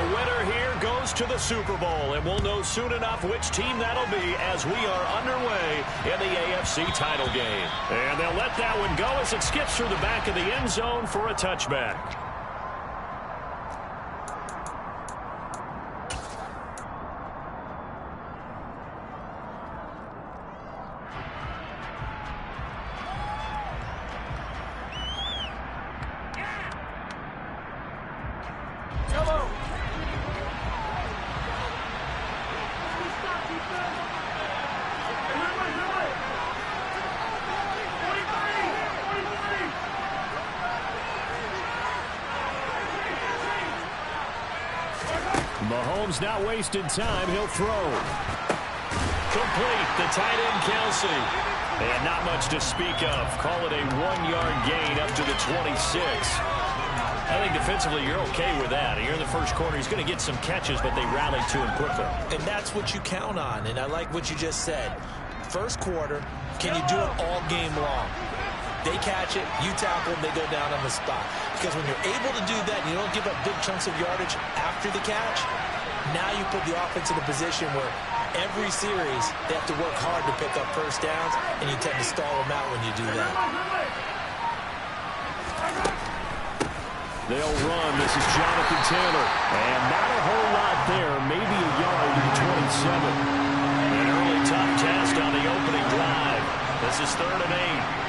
The winner here goes to the Super Bowl, and we'll know soon enough which team that'll be as we are underway in the AFC title game. And they'll let that one go as it skips through the back of the end zone for a touchback. Mahomes not wasting time. He'll throw. Complete. The tight end, Kelsey. And not much to speak of. Call it a 1-yard gain up to the 26. I think defensively you're okay with that. You're in the first quarter. He's going to get some catches, but they rallied to him quickly. And that's what you count on. And I like what you just said. First quarter, can you do it all game long? They catch it, you tackle them, they go down on the spot. Because when you're able to do that and you don't give up big chunks of yardage after the catch, now you put the offense in a position where every series they have to work hard to pick up first downs, and you tend to stall them out when you do that. They'll run. This is Jonathan Taylor. And not a whole lot there, maybe a yard to the 27. An early tough test on the opening drive. This is 3rd and 8.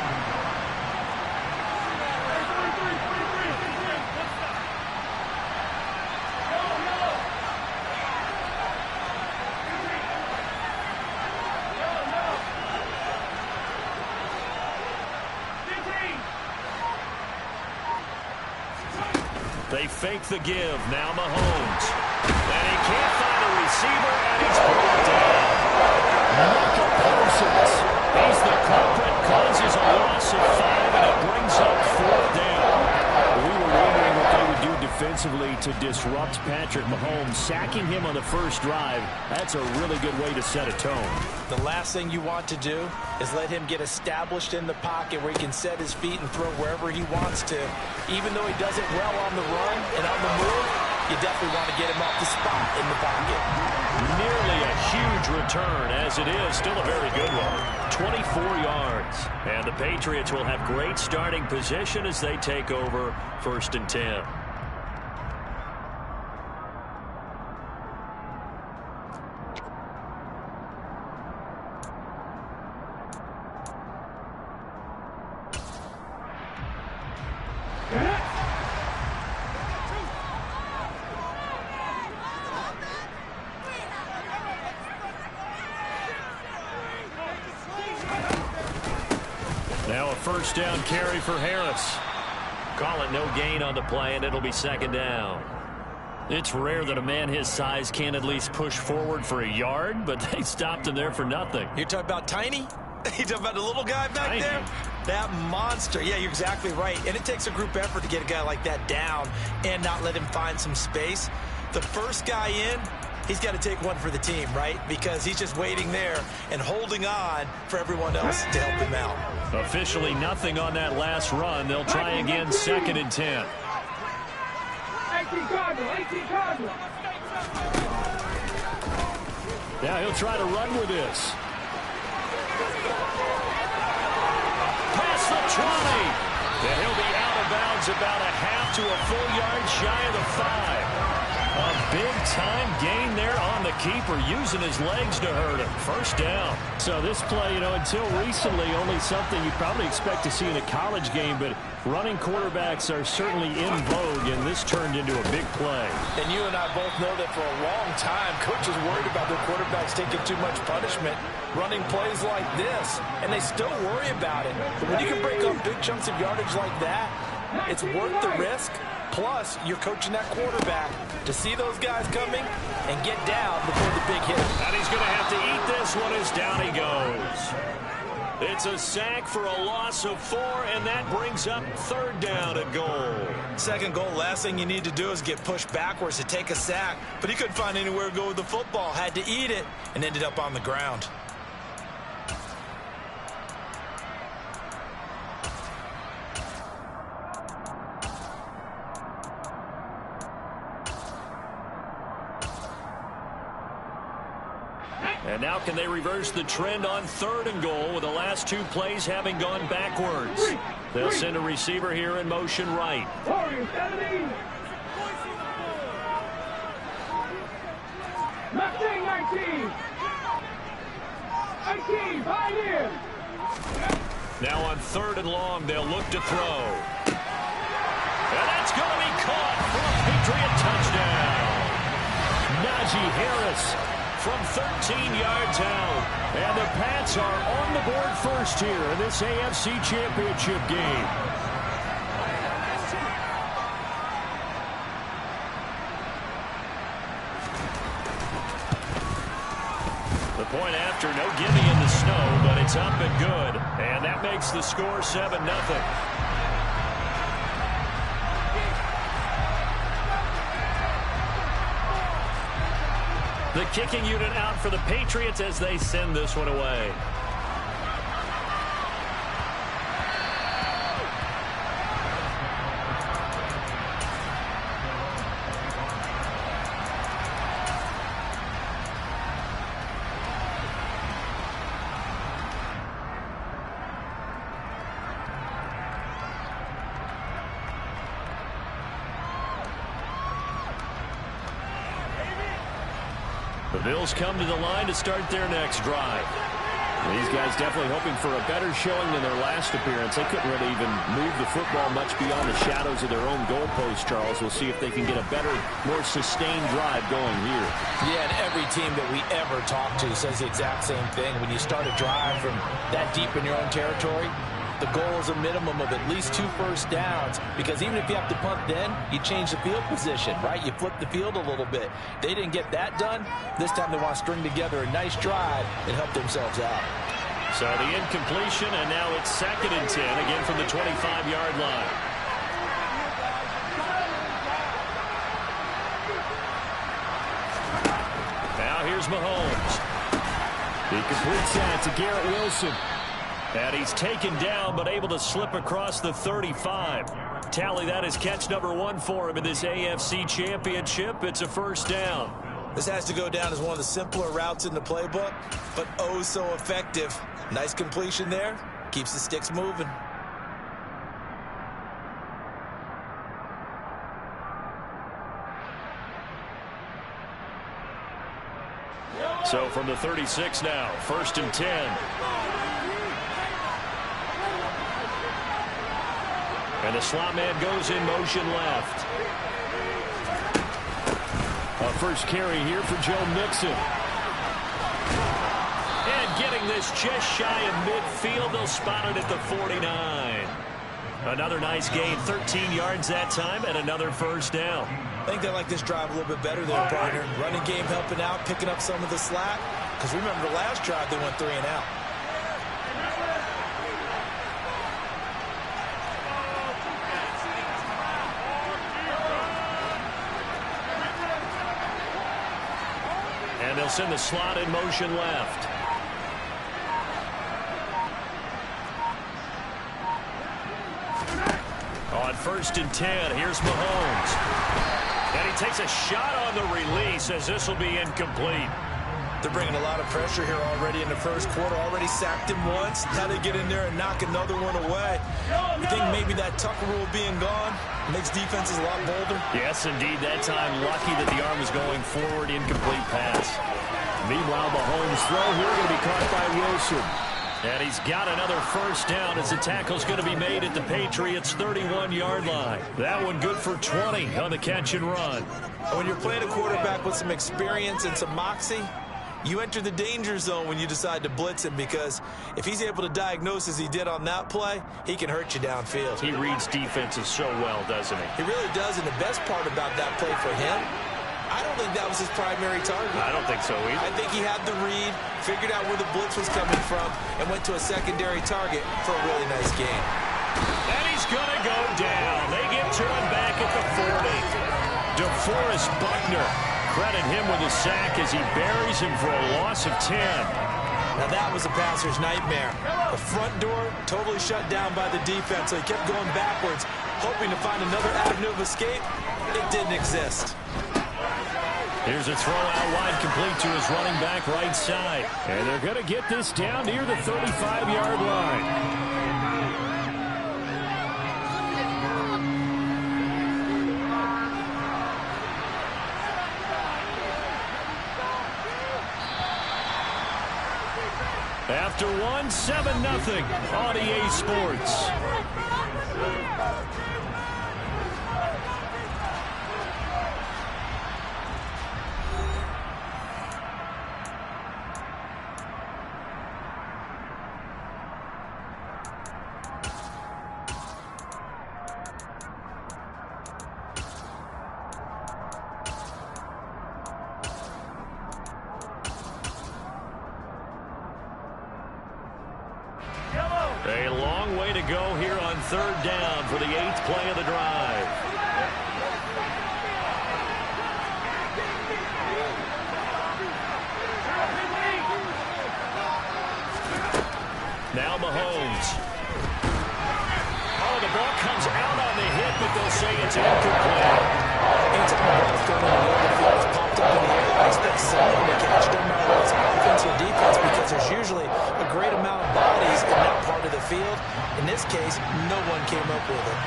They fake the give. Now Mahomes. And he can't find a receiver, and he's brought down. Michael Parsons. He's the culprit, causes a loss of 5, and it brings up 4th down. We were wondering what they would do defensively to disrupt Patrick Mahomes. Sacking him on the first drive, that's a really good way to set a tone. The last thing you want to do is let him get established in the pocket where he can set his feet and throw wherever he wants to. Even though he does it well on the run and on the move, you definitely want to get him off the spot in the pocket. Nearly a huge return, as it is still a very good one. 24 yards. And the Patriots will have great starting position as they take over 1st and 10. Now a 1st down carry for Harris. Call it no gain on the play, and it'll be 2nd down. It's rare that a man his size can't at least push forward for a yard, but they stopped him there for nothing. You're talking about Tiny? You're talking about the little guy back there? That monster. Yeah, you're exactly right. And it takes a group effort to get a guy like that down and not let him find some space. The first guy in, he's got to take one for the team, right? Because he's just waiting there and holding on for everyone else to help him out. Officially nothing on that last run. They'll try again, 2nd and 10. 18 Cardinal. Now he'll try to run with this. Past the 20. And he'll be out of bounds about a half to a full yard shy of the 5. A big-time gain there on the keeper, using his legs to hurt him. 1st down. So this play, until recently, only something you'd probably expect to see in a college game, but running quarterbacks are certainly in vogue, and this turned into a big play. And you and I both know that for a long time, coaches worried about their quarterbacks taking too much punishment, running plays like this, and they still worry about it. But when you can break up big chunks of yardage like that, it's worth the risk. Plus, you're coaching that quarterback to see those guys coming and get down before the big hit. And he's going to have to eat this one as down he goes. It's a sack for a loss of 4, and that brings up 3rd down and goal. 2nd goal, last thing you need to do is get pushed backwards to take a sack. But he couldn't find anywhere to go with the football, had to eat it, and ended up on the ground. And now can they reverse the trend on 3rd and goal with the last 2 plays having gone backwards? They'll send a receiver here in motion right. 19, Pioneer. Now on 3rd and long, they'll look to throw. And that's going to be caught for a Patriot touchdown. Najee Harris from 13 yards out. And the Pats are on the board first here in this AFC Championship game. The point after, no gimme in the snow, but it's up and good. And that makes the score 7-0. The kicking unit out for the Patriots as they send this one away. The Bills come to the line to start their next drive. These guys definitely hoping for a better showing than their last appearance. They couldn't really even move the football much beyond the shadows of their own goalpost, Charles. We'll see if they can get a better, more sustained drive going here. Yeah, and every team that we ever talk to says the exact same thing. When you start a drive from that deep in your own territory, the goal is a minimum of at least 2 first downs, because even if you have to punt then, you change the field position, right? You flip the field a little bit. They didn't get that done. This time they want to string together a nice drive and help themselves out. So the incompletion, and now it's 2nd and 10, again from the 25-yard line. Now here's Mahomes. He completes that to Garrett Wilson. And he's taken down, but able to slip across the 35. Tally that as catch number 1 for him in this AFC Championship. It's a first down. This has to go down as one of the simpler routes in the playbook, but oh so effective. Nice completion there. Keeps the sticks moving. So from the 36 now, 1st and 10. And the slot man goes in motion left. A first carry here for Joe Mixon. And getting this just shy of midfield, they'll spot it at the 49. Another nice gain, 13 yards that time, and another first down. I think they like this drive a little bit better there, partner. Running game helping out, picking up some of the slack. Because remember the last drive, they went 3 and out. And they'll send the slot in motion left. On 1st and 10, here's Mahomes. And he takes a shot on the release as this will be incomplete. They're bringing a lot of pressure here already in the first quarter. Already sacked him once. Now they get in there and knock another one away. You think maybe that Tucker rule being gone makes defenses a lot bolder? Yes, indeed. That time lucky that the arm was going forward. Incomplete pass. Meanwhile, Mahomes' throw here going to be caught by Wilson. And he's got another first down as the tackle's going to be made at the Patriots' 31-yard line. That one good for 20 on the catch and run. When you're playing a quarterback with some experience and some moxie, you enter the danger zone when you decide to blitz him, because if he's able to diagnose as he did on that play, he can hurt you downfield. He reads defenses so well, doesn't he? He really does, and the best part about that play for him, I don't think that was his primary target. I don't think so either. I think he had the read, figured out where the blitz was coming from, and went to a secondary target for a really nice gain. And he's going to go down. They give to him back at the 40. DeForest Buckner, credit him with a sack as he buries him for a loss of 10. Now that was a passer's nightmare. The front door totally shut down by the defense, so he kept going backwards, hoping to find another avenue of escape. It didn't exist. Here's a throw out wide, complete to his running back right side. And they're going to get this down near the 35-yard line. After one, 7-0 on EA Sports. A long way to go here on third down for the 8th play of the drive. Now Mahomes. Oh, the ball comes out on the hit, but they'll say it's incomplete. Anytime the ball's going in the middle of the field, it's popped up in the air, I expect someone to catch it, no matter whether it's offense or defense, because there's usually a great amount of bodies in that part of the field. In this case, no one came up with it.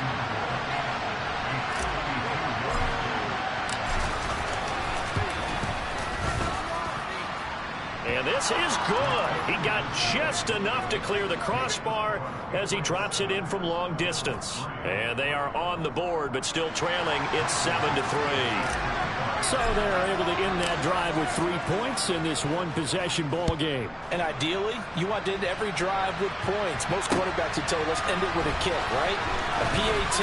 And this is good. He got just enough to clear the crossbar as he drops it in from long distance. And they are on the board, but still trailing. It's 7-3. So they're able to end that drive with 3 points in this one-possession ball game. And ideally, you want to end every drive with points. Most quarterbacks would tell you, let's end it with a kick, right? A PAT,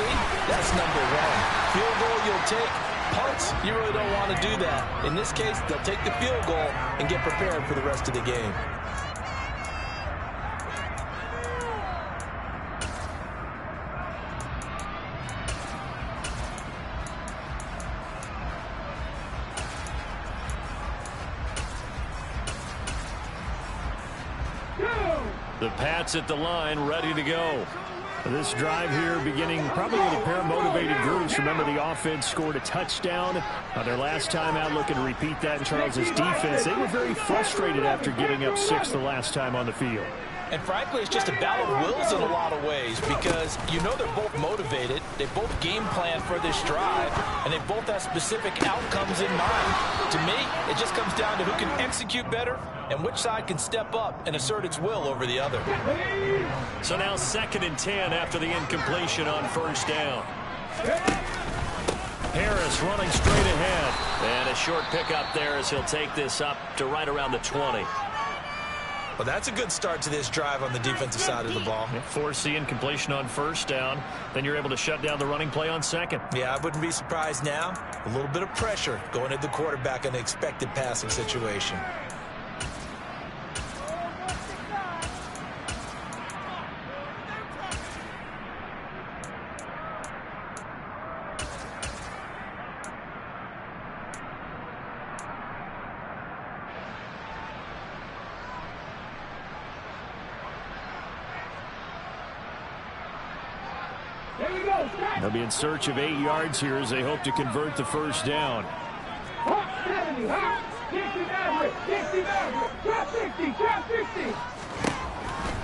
that's number one. Field goal you'll take. Punts, you really don't want to do that. In this case, they'll take the field goal and get prepared for the rest of the game. The Pats at the line, ready to go. This drive here beginning probably with a pair of motivated groups. Remember, the offense scored a touchdown their last time out, looking to repeat that in Charles's defense. They were very frustrated after giving up 6 the last time on the field. And frankly, it's just a battle of wills in a lot of ways, because you know they're both motivated, they both game plan for this drive, and they both have specific outcomes in mind. To me, it just comes down to who can execute better and which side can step up and assert its will over the other. So now 2nd and 10 after the incompletion on first down. Harris running straight ahead. And a short pickup there as he'll take this up to right around the 20. Well, that's a good start to this drive on the defensive side of the ball. Force the incompletion on first down. Then you're able to shut down the running play on second. Yeah, I wouldn't be surprised now. A little bit of pressure going at the quarterback in an expected passing situation. They'll be in search of 8 yards here as they hope to convert the first down. 70, hot, 60 average, 60 average, drop 60, drop 60.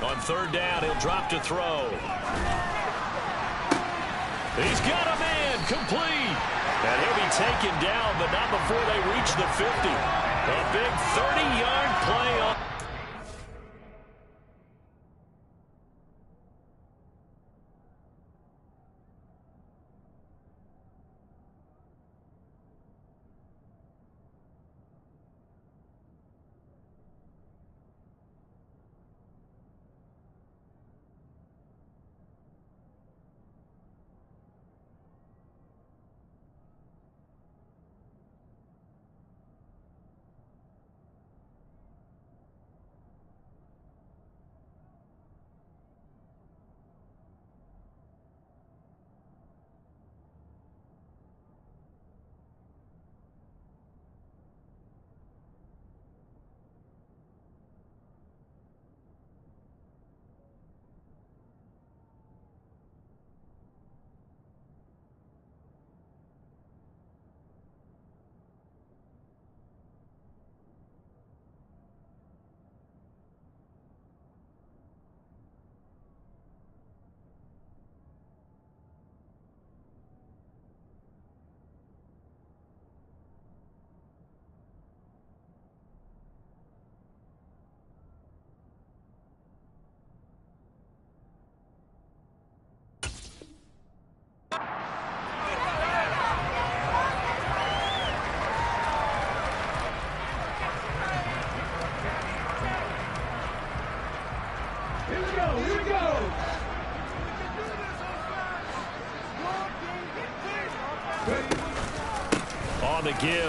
On third down, he'll drop to throw. He's got a man, complete. And he'll be taken down, but not before they reach the 50. A big 30-yard play on.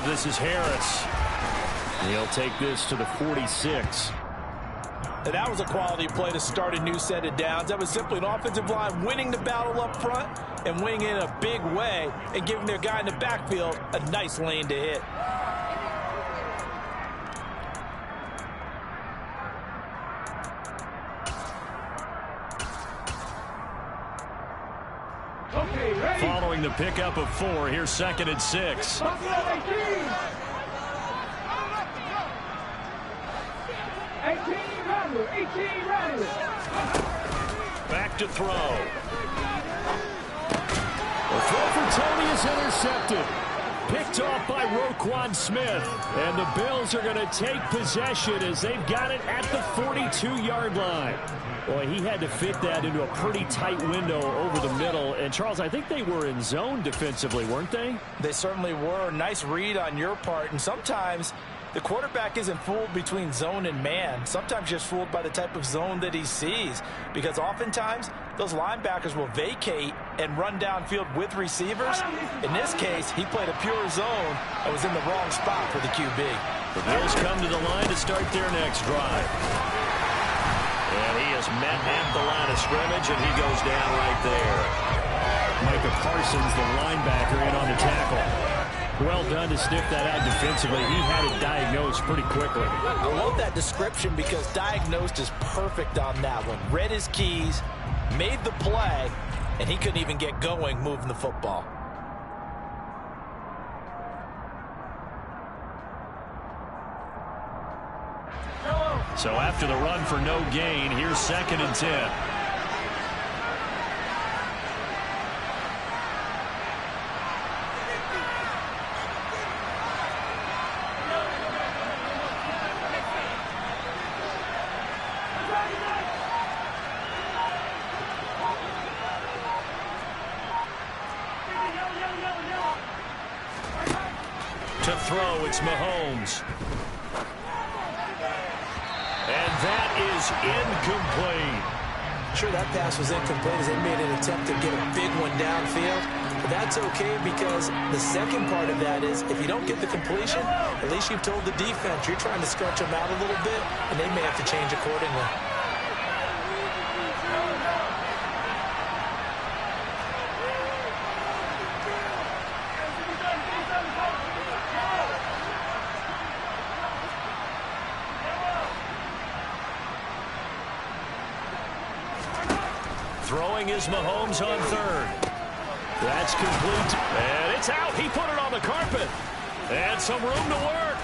This is Harris. He'll take this to the 46. And that was a quality play to start a new set of downs. That was simply an offensive line winning the battle up front and winning in a big way and giving their guy in the backfield a nice lane to hit. Following the pickup of 4, here's 2nd and 6. Back to throw. The throw for Tony is intercepted. Picked off by Roquan Smith. And the Bills are going to take possession as they've got it at the 42-yard line. Boy, he had to fit that into a pretty tight window over the middle. And, Charles, I think they were in zone defensively, weren't they? They certainly were. Nice read on your part. And sometimes the quarterback isn't fooled between zone and man. Sometimes just fooled by the type of zone that he sees. Because oftentimes, those linebackers will vacate and run downfield with receivers. In this case, he played a pure zone and was in the wrong spot for the QB. The Bills come to the line to start their next drive. And he is met at the line of scrimmage, and he goes down right there. Micah Parsons, the linebacker, in on the tackle. Well done to sniff that out defensively. He had it diagnosed pretty quickly. I love that description because diagnosed is perfect on that one. Read his keys, made the play, and he couldn't even get going moving the football. So after the run for no gain, here's 2nd and 10. To throw, it's Mahomes. And that is incomplete. Sure, that pass was incomplete as they made an attempt to get a big one downfield. But that's okay because the second part of that is if you don't get the completion, at least you've told the defense you're trying to stretch them out a little bit, and they may have to change accordingly. Throwing is Mahomes on 3rd. That's complete. And it's out. He put it on the carpet. And some room to work.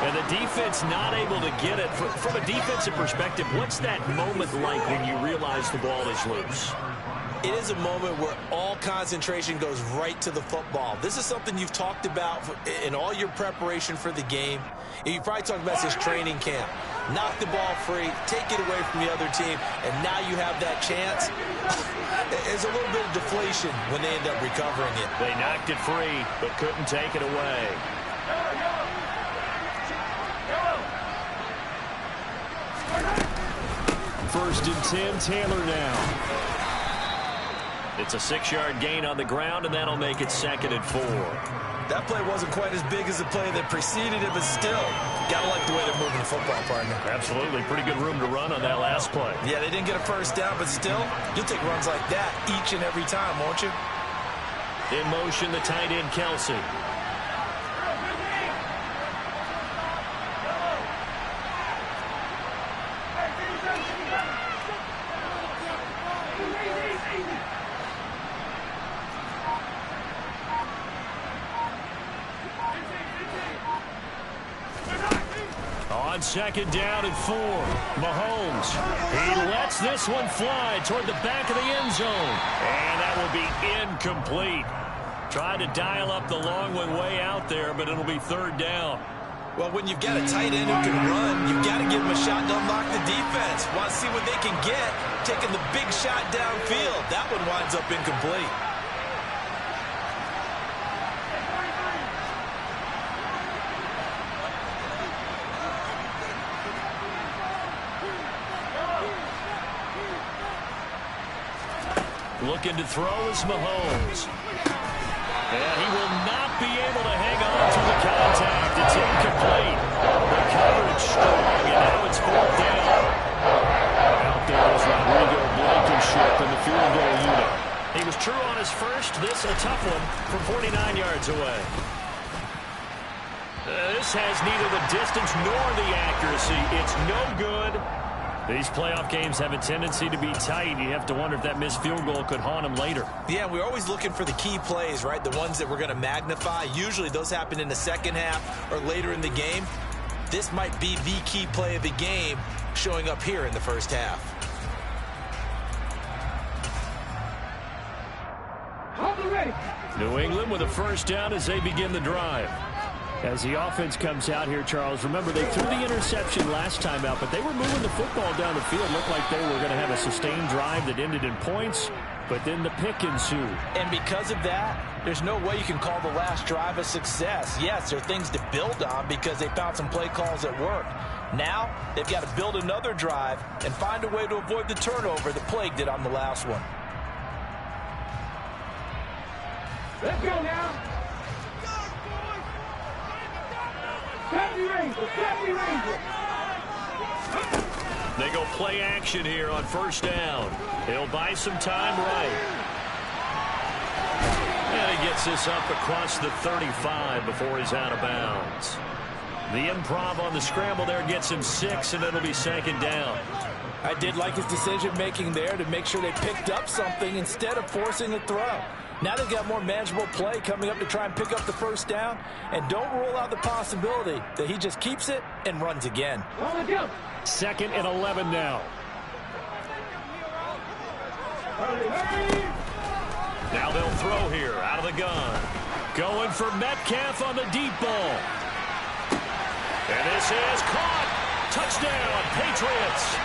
And the defense not able to get it. From a defensive perspective, what's that moment like when you realize the ball is loose? It is a moment where all concentration goes right to the football. This is something you've talked about in all your preparation for the game. You probably talked about this training camp. Knock the ball free, take it away from the other team, and now you have that chance. There's a little bit of deflation when they end up recovering it. They knocked it free, but couldn't take it away. First and 10, Taylor now. It's a 6-yard gain on the ground, and that'll make it 2nd and 4. That play wasn't quite as big as the play that preceded it, but still, gotta like the way they're moving the football, partner. Absolutely. Pretty good room to run on that last play. Yeah, they didn't get a first down, but still, you'll take runs like that each and every time, won't you? In motion, the tight end, Kelsey. On 2nd down and 4, Mahomes. He lets this one fly toward the back of the end zone. And that will be incomplete. Tried to dial up the long one way out there, but it'll be 3rd down. Well, when you've got a tight end who can run, you've got to give him a shot to unlock the defense. Want to see what they can get, taking the big shot downfield. That one winds up incomplete. Looking to throw is Mahomes. And he will not be able to hang on. yards away. This has neither the distance nor the accuracy. It's no good. These playoff games have a tendency to be tight. You have to wonder if that missed field goal could haunt them later. Yeah, we're always looking for the key plays, right? The ones that we're going to magnify. Usually those happen in the second half or later in the game. This might be the key play of the game showing up here in the first half. New England with a first down as they begin the drive. As the offense comes out here, Charles, remember they threw the interception last time out, but they were moving the football down the field. Looked like they were going to have a sustained drive that ended in points, but then the pick ensued. And because of that, there's no way you can call the last drive a success. Yes, there are things to build on because they found some play calls that work. Now, they've got to build another drive and find a way to avoid the turnover that plagued it on the last one. Let's go now. They go play action here on first down. He'll buy some time right. And he gets this up across the 35 before he's out of bounds. The improv on the scramble there gets him 6, and it'll be second down. I did like his decision-making there to make sure they picked up something instead of forcing a throw. Now they've got more manageable play coming up to try and pick up the first down. And don't rule out the possibility that he just keeps it and runs again. Second and 11 now. Now they'll throw here out of the gun. Going for Metcalf on the deep ball. And this is caught. Touchdown, Patriots.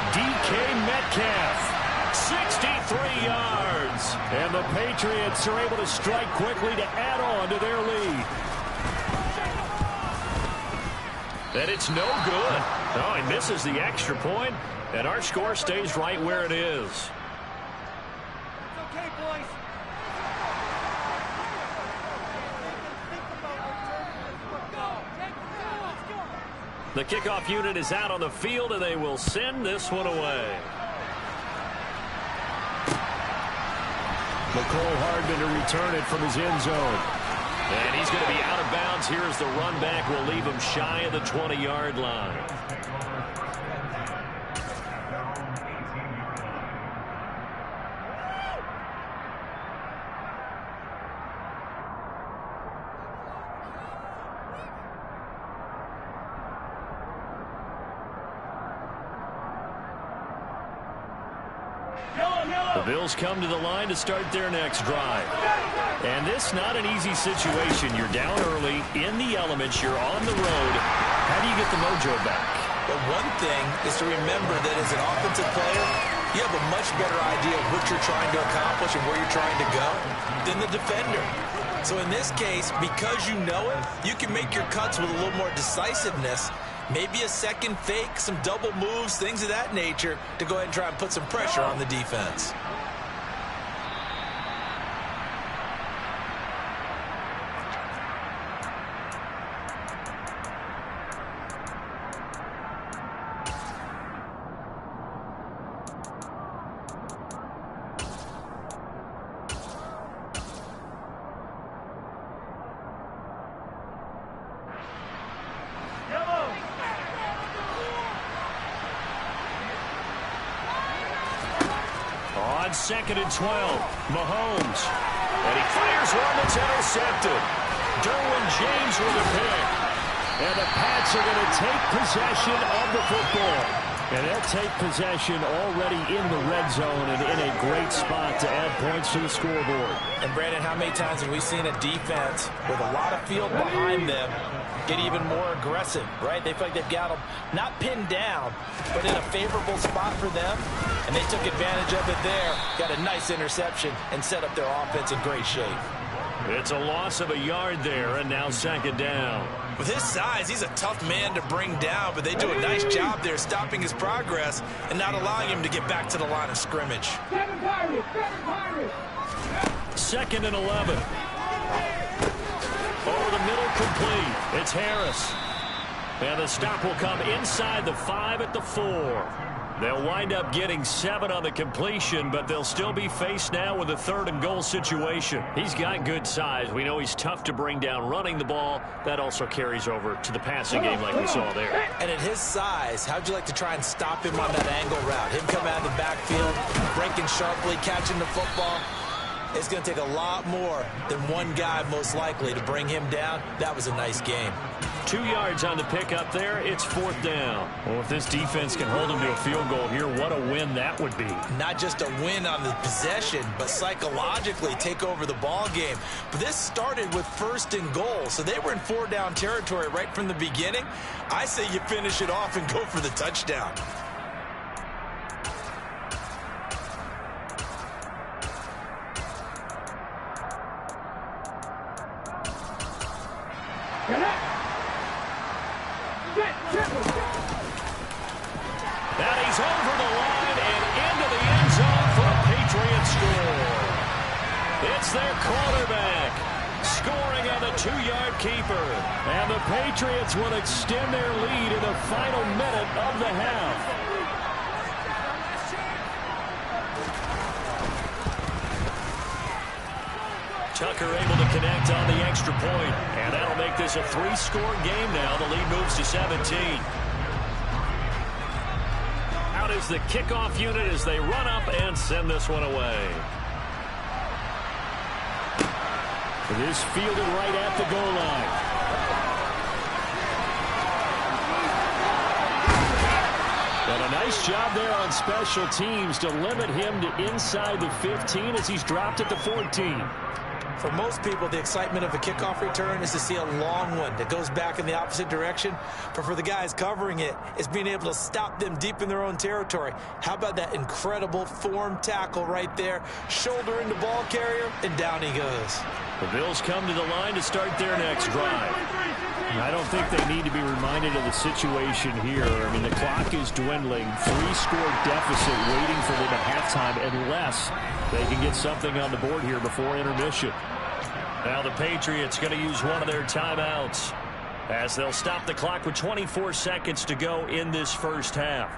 DK Metcalf. 63 yards. And the Patriots are able to strike quickly to add on to their lead. And it's no good. Oh, he misses the extra point, and our score stays right where it is. It's okay, boys. The kickoff unit is out on the field, and they will send this one away. McCole Hardman to return it from his end zone. And he's going to be out of bounds here as the run back will leave him shy of the 20-yard line. The Bills come to the line to start their next drive. And this not an easy situation. You're down early, in the elements, you're on the road. How do you get the mojo back? But one thing is to remember that as an offensive player, you have a much better idea of what you're trying to accomplish and where you're trying to go than the defender. So in this case, because you know it, you can make your cuts with a little more decisiveness. Maybe a second fake, some double moves, things of that nature to go ahead and try and put some pressure on the defense. On 2nd and 12, Mahomes. And he fires one that's intercepted. Derwin James with a pick. And the Pats are going to take possession of the football. And they'll take possession already in the red zone and in a great spot to add points to the scoreboard. And Brandon, how many times have we seen a defense with a lot of field behind them get even more aggressive, right? They feel like they've got them not pinned down, but in a favorable spot for them. And they took advantage of it there. Got a nice interception and set up their offense in great shape. It's a loss of a yard there, and now 2nd down. With his size, he's a tough man to bring down, but they do a nice job there stopping his progress and not allowing him to get back to the line of scrimmage. 2nd and 11. Over the middle, complete. It's Harris. And the stop will come inside the 5 at the 4. They'll wind up getting 7 on the completion, but they'll still be faced now with a 3rd and goal situation. He's got good size. We know he's tough to bring down running the ball. That also carries over to the passing game like we saw there. And at his size, how'd you like to try and stop him on that angle route? Him come out of the backfield, breaking sharply, catching the football. It's going to take a lot more than one guy, most likely, to bring him down. That was a nice game. 2 yards on the pickup there. It's 4th down. Well, if this defense can hold him to a field goal here, what a win that would be. Not just a win on the possession, but psychologically take over the ball game. But this started with 1st and goal, so they were in 4-down territory right from the beginning. I say you finish it off and go for the touchdown. And he's over the line and into the end zone for a Patriots score. It's their quarterback scoring on the 2-yard keeper. And the Patriots will extend their lead in the final minute of the half. Tucker able to connect on the extra point, and that'll make this a 3-score game now. The lead moves to 17. Out is the kickoff unit as they run up and send this one away. It is fielded right at the goal line. And a nice job there on special teams to limit him to inside the 15 as he's dropped at the 14. For most people, the excitement of a kickoff return is to see a long one that goes back in the opposite direction. But for the guys covering it, it's being able to stop them deep in their own territory. How about that incredible form tackle right there? Shoulder into ball carrier, and down he goes. The Bills come to the line to start their next drive. I don't think they need to be reminded of the situation here. I mean, the clock is dwindling. 3-score deficit waiting for them at halftime unless they can get something on the board here before intermission. Now the Patriots going to use one of their timeouts as they'll stop the clock with 24 seconds to go in this first half.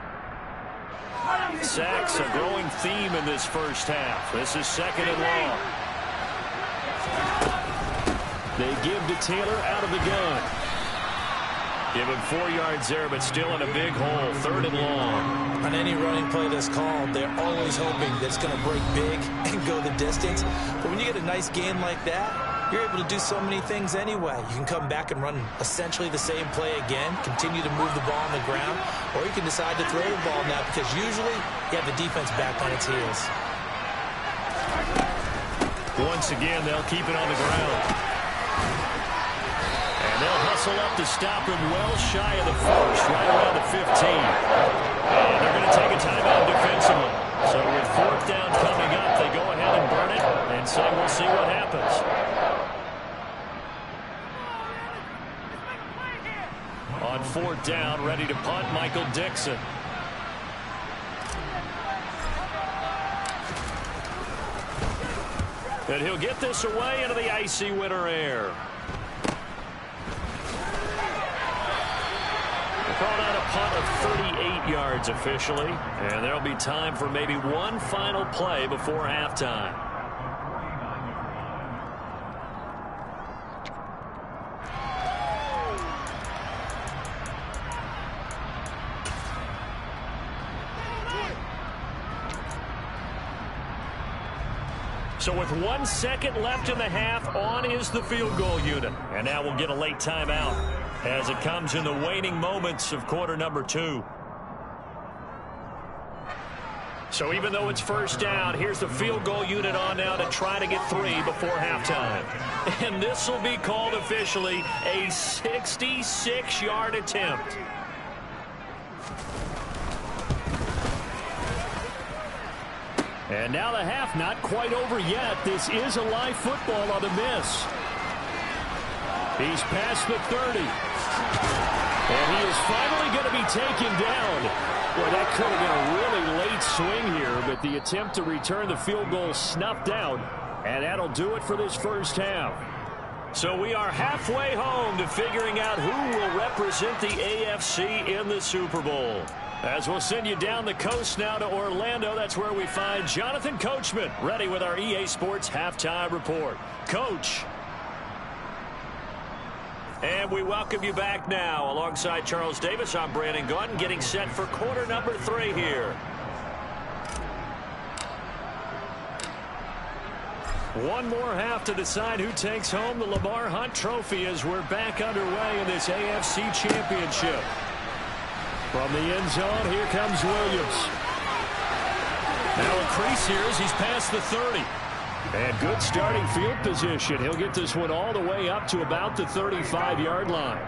Sacks a growing theme in this first half. This is 2nd and long. They give to Taylor out of the gun. Give him 4 yards there, but still in a big hole. 3rd and long. On any running play that's called, they're always hoping that it's going to break big and go the distance. But when you get a nice gain like that, you're able to do so many things anyway. You can come back and run essentially the same play again, continue to move the ball on the ground, or you can decide to throw the ball now because usually you have the defense back on its heels. Once again, they'll keep it on the ground. And they'll hustle up to stop him well shy of the first, right around the 15. And they're going to take a timeout defensively. So with 4th down coming up, they go ahead and burn it and say we'll see what happens. On 4th down, ready to punt, Michael Dixon. And he'll get this away into the icy winter air. Called out a punt of 38 yards officially. And there'll be time for maybe one final play before halftime. So with 1 second left in the half, on is the field goal unit. And now we'll get a late timeout as it comes in the waning moments of quarter number 2. So even though it's 1st down, here's the field goal unit on now to try to get 3 before halftime. And this will be called officially a 66-yard attempt. And now the half not quite over yet. This is a live football on the miss. He's past the 30. And he is finally going to be taken down. Boy, that could have been a really late swing here, but the attempt to return the field goal snuffed out. And that'll do it for this first half. So we are halfway home to figuring out who will represent the AFC in the Super Bowl. As we'll send you down the coast now to Orlando, that's where we find Jonathan Coachman, ready with our EA Sports Halftime Report. Coach. And we welcome you back now. Alongside Charles Davis, I'm Brandon Gunn, getting set for quarter number 3 here. One more half to decide who takes home the Lamar Hunt Trophy as we're back underway in this AFC Championship. From the end zone, here comes Williams. Now a crease here as he's past the 30. And good starting field position. He'll get this one all the way up to about the 35-yard line.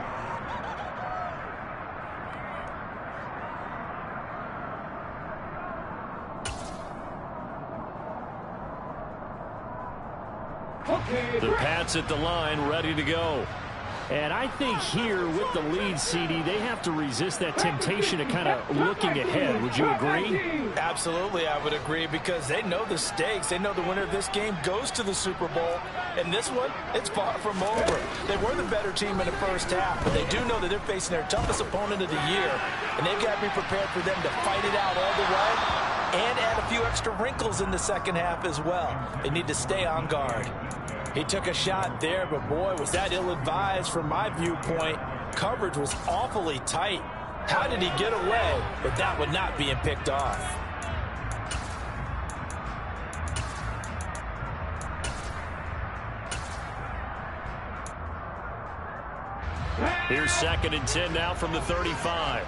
The Pats at the line, ready to go. And I think here with the lead, CD, they have to resist that temptation of kind of looking ahead. Would you agree? Absolutely, I would agree, because they know the stakes. They know the winner of this game goes to the Super Bowl. And this one, it's far from over. They were the better team in the first half, but they do know that they're facing their toughest opponent of the year. And they've got to be prepared for them to fight it out all the way and add a few extra wrinkles in the second half as well. They need to stay on guard. He took a shot there, but boy, was that ill-advised from my viewpoint. Coverage was awfully tight. How did he get away with that one not being picked off? Here's 2nd and 10 now from the 35.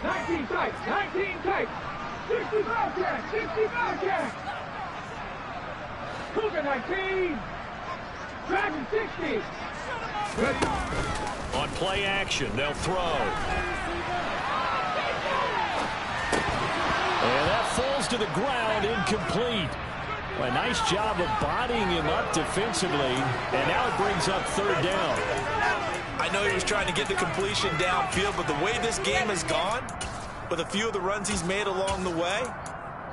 19 tight, 19 tight. 65 jack, 65 jack. Cougar 19. Dragon 60. Ready. On play action, they'll throw. And that falls to the ground, incomplete. A nice job of bodying him up defensively, and now it brings up 3rd down. I know he was trying to get the completion downfield, but the way this game has gone, with a few of the runs he's made along the way,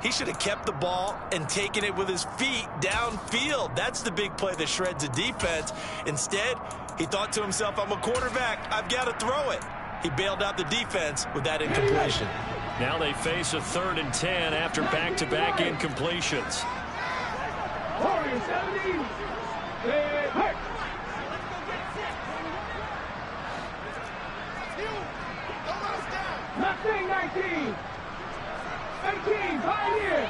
he should have kept the ball and taken it with his feet downfield. That's the big play that shreds a defense. Instead, he thought to himself, I'm a quarterback, I've got to throw it. He bailed out the defense with that incompletion. Now they face a 3rd and 10 after back-to-back incompletions. Warrior 70. Hurt. Nothing 19. 18, Pioneer.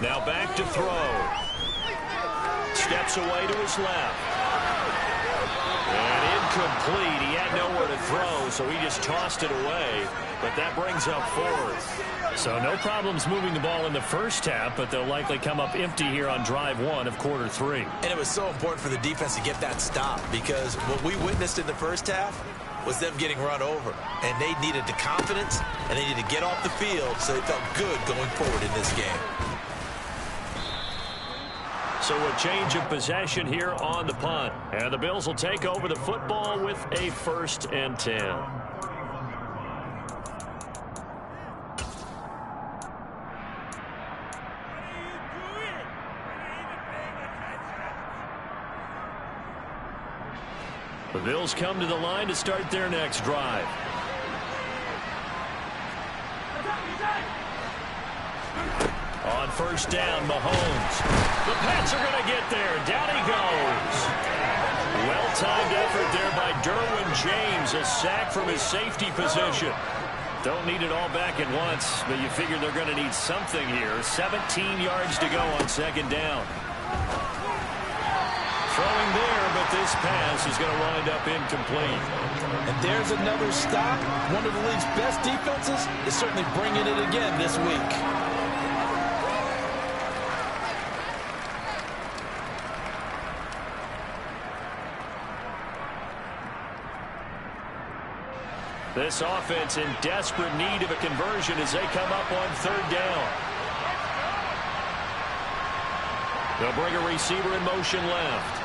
Now back to throw. Steps away to his left. And incomplete. He had nowhere to throw, so he just tossed it away. But that brings up 4th. So no problems moving the ball in the first half, but they'll likely come up empty here on drive 1 of quarter 3. And it was so important for the defense to get that stop, because what we witnessed in the first half was them getting run over. And they needed the confidence, and they needed to get off the field so they felt good going forward in this game. So a change of possession here on the punt. And the Bills will take over the football with a 1st and 10. The Bills come to the line to start their next drive. On 1st down, Mahomes. The Pats are going to get there. Down he goes. Well-timed effort there by Derwin James. A sack from his safety position. Don't need it all back at once, but you figure they're going to need something here. 17 yards to go on 2nd down. Throwing there, but this pass is going to wind up incomplete. And there's another stop. One of the league's best defenses is certainly bringing it again this week. This offense in desperate need of a conversion as they come up on 3rd down. They'll bring a receiver in motion left.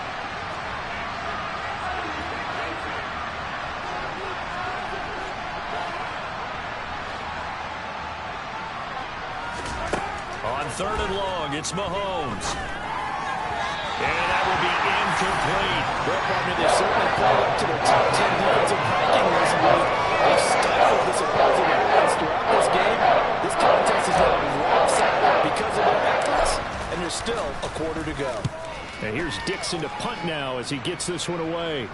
On 3rd and long, it's Mahomes. And that will be incomplete. Well, partner, they've certainly played up to their top 10 defensive ranking recently. They've stifled this opposing still a quarter to go. And here's Dixon to punt now as he gets this one away.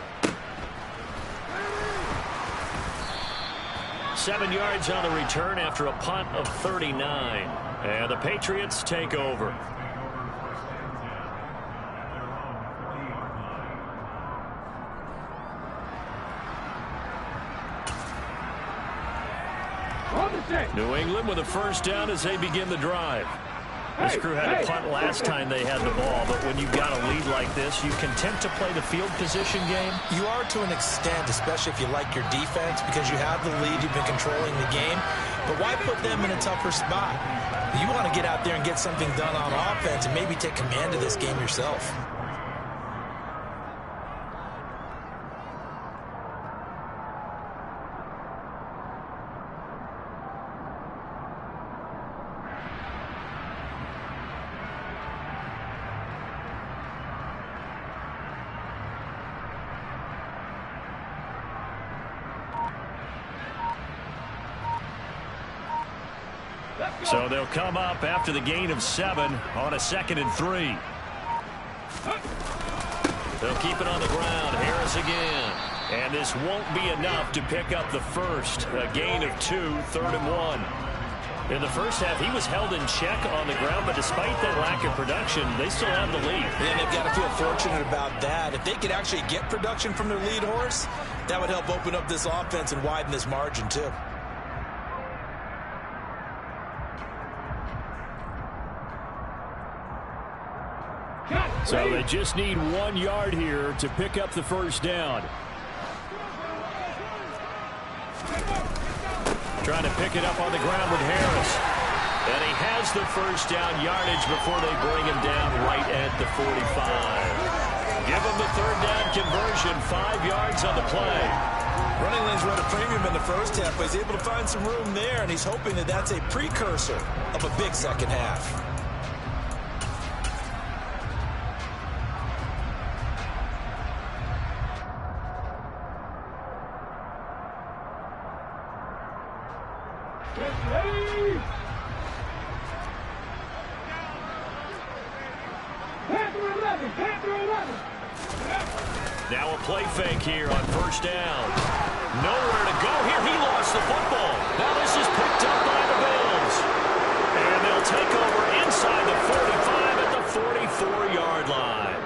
7 yards on the return after a punt of 39. And the Patriots take over. New England with a first down as they begin the drive. This crew had a punt last time they had the ball, but when you've got a lead like this, you content to play the field position game? You are to an extent, especially if you like your defense, because you have the lead, you've been controlling the game. But why put them in a tougher spot? You want to get out there and get something done on offense and maybe take command of this game yourself. So they'll come up after the gain of 7 on a 2nd and 3. They'll keep it on the ground. Harris again. And this won't be enough to pick up the first. A gain of 2, 3rd and 1. In the first half, he was held in check on the ground, but despite that lack of production, they still have the lead. And they've got to feel fortunate about that. If they could actually get production from their lead horse, that would help open up this offense and widen this margin too. So they just need 1 yard here to pick up the first down. Trying to pick it up on the ground with Harris. And he has the first down yardage before they bring him down right at the 45. Give him the 3rd down conversion, 5 yards on the play. Running lanes run a premium in the first half, but he's able to find some room there, and he's hoping that that's a precursor of a big second half. Now a play fake here on first down. Nowhere to go here. He lost the football. Now this is picked up by the Bills. And they'll take over inside the 45 at the 44-yard line.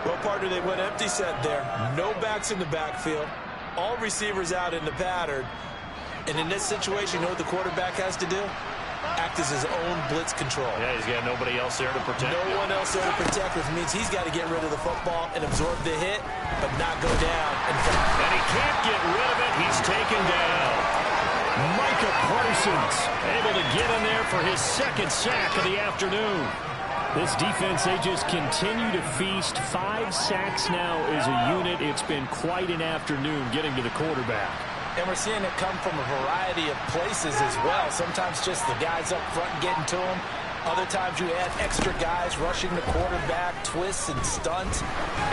Well, partner, they went empty set there. No backs in the backfield. All receivers out in the pattern. And in this situation, you know what the quarterback has to do? Act as his own blitz control. Yeah, he's got nobody else there to protect. No one else there to protect, which means he's got to get rid of the football and absorb the hit, but not go down. And he can't get rid of it. He's taken down. Micah Parsons able to get in there for his 2nd sack of the afternoon. This defense, they just continue to feast. 5 sacks now as a unit. It's been quite an afternoon getting to the quarterback. And we're seeing it come from a variety of places as well. Sometimes just the guys up front getting to him. Other times you add extra guys rushing the quarterback, twists and stunts.